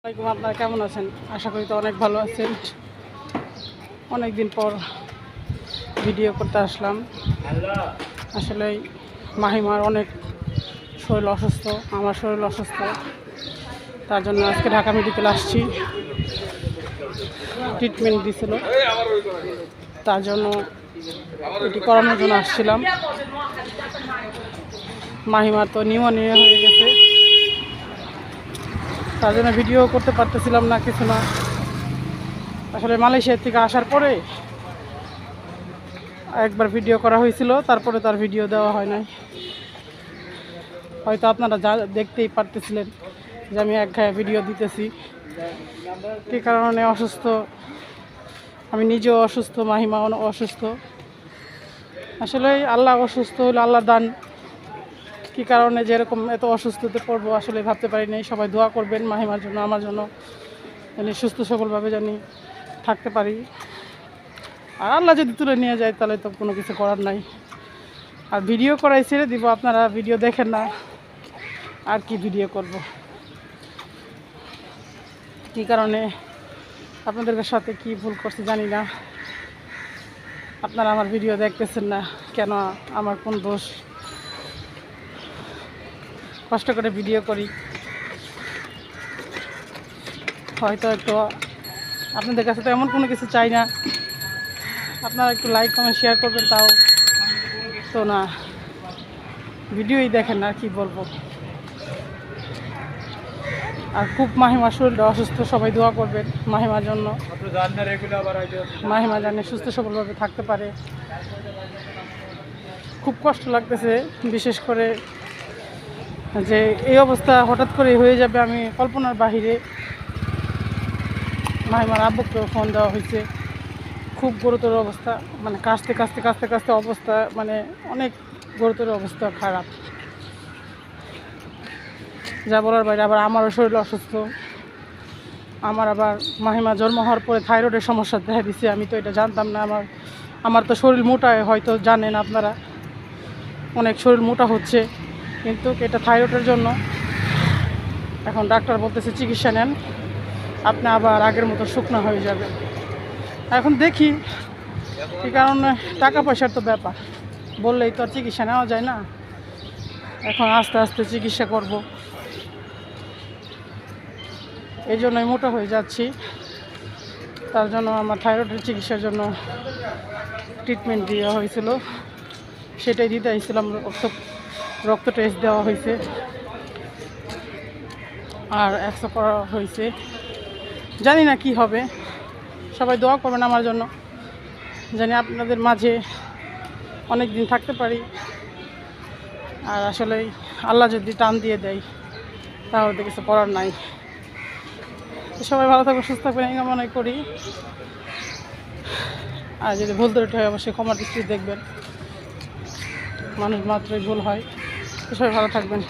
আসসালামাইকুম, আপনারা কেমন আছেন? আশা করি তো অনেক ভালো আছেন। অনেক দিন পর ভিডিও করতে আসলাম। আসলে মাহিমার অনেক শরীর অসুস্থ, আমার শরীর অসুস্থ, তার জন্য আজকে ঢাকা মেডিকেল আসছি। ট্রিটমেন্ট দিছিল, তার জন্য এটি করানোর জন্য আসছিলাম। মাহিমার তো নিউমোনিয়া হয়ে গেছে, তার জন্য ভিডিও করতে পারতেছিলাম না, কিছু না। আসলে মালয়েশিয়া থেকে আসার পরে একবার ভিডিও করা হয়েছিল, তারপরে তার ভিডিও দেওয়া হয় নাই। হয়তো আপনারা দেখতেই পারতেছিলেন যে আমি একঘায়ে ভিডিও দিতেছি। কী কারণে অসুস্থ, আমি নিজেও অসুস্থ, মাহিমাও অসুস্থ। আসলে আল্লাহ অসুস্থ হলো আল্লাহর দান। কী কারণে যেরকম এত অসুস্থতে পড়বো আসলে ভাবতে পারি নাই। সবাই দোয়া করবেন মাহিমার জন্য, আমার জন্য, জানি সুস্থ সবলভাবে জানি থাকতে পারি। আর আল্লাহ যদি তুলে নিয়ে যায় তাহলে তো কোনো কিছু করার নাই। আর ভিডিও করাই ছেড়ে দিব, আপনারা ভিডিও দেখেন না, আর কি ভিডিও করব। কী কারণে আপনাদের সাথে কি ভুল করছি জানি না, আপনারা আমার ভিডিও দেখতেছেন না কেন, আমার কোন দোষ? কষ্ট করে ভিডিও করি, হয়তো একটু আপনাদের কাছে তো এমন কোনো কিছু চাই না, আপনারা একটু লাইক কমেন্ট শেয়ার করবেন, তাও তো না, ভিডিওই দেখেন না, কি বলবো। আর খুব মাহিমার শরীরটা অসুস্থ, সবাই দোয়া করবেন মাহিমার জন্য, মাহিমা জানে সুস্থ সবলভাবে থাকতে পারে। খুব কষ্ট লাগতেছে, বিশেষ করে যে এই অবস্থা হঠাৎ করে হয়ে যাবে আমি কল্পনার বাহিরে। মাহিমার আব্বুকেও ফোন দেওয়া হয়েছে, খুব গুরুতর অবস্থা, মানে কাশতে কাশতে কাশতে কাশতে অবস্থা, মানে অনেক গুরুতর অবস্থা, খারাপ, যা বলার বাইরে। আবার আমারও শরীর অসুস্থ, আমার আবার মাহিমা জন্ম হওয়ার পরে থাইরয়েডের সমস্যা দেখা দিচ্ছে, আমি তো এটা জানতাম না। আমার তো শরীর মোটা, হয়তো জানেন আপনারা, অনেক শরীর মোটা হচ্ছে, কিন্তু এটা থাইরয়েডের জন্য। এখন ডাক্তার বলতেছে চিকিৎসা নেন, আপনি আবার আগের মতো শুকনো হয়ে যাবে। এখন দেখি, এই কারণে টাকা পয়সার তো ব্যাপার, বললেই তো আর চিকিৎসা নেওয়া যায় না। এখন আস্তে আস্তে চিকিৎসা করব, এই জন্যই মোটা হয়ে যাচ্ছি। তার জন্য আমার থাইরয়েডের চিকিৎসার জন্য ট্রিটমেন্ট দেওয়া হয়েছিল, সেটাই দিতে আসছিলাম। রক্ত টেস্ট দেওয়া হয়েছে আর এক্সরে করা হয়েছে, জানি না কি হবে। সবাই দোয়া করবেন আমার জন্য, জানি আপনাদের মাঝে অনেক দিন থাকতে পারি। আর আসলে আল্লাহ যদি টান দিয়ে দেয় তাহলে তো কিছু করার নাই। সবাই ভালো থাকবেন, সুস্থ থাকবেন, এই কামনা করি। আর যদি ভুল ত্রুটি হয় অবশ্যই ক্ষমা দৃষ্টি দেখবেন, মানুষ মাত্রই ভুল হয়। সবাই ভালো থাকবেন।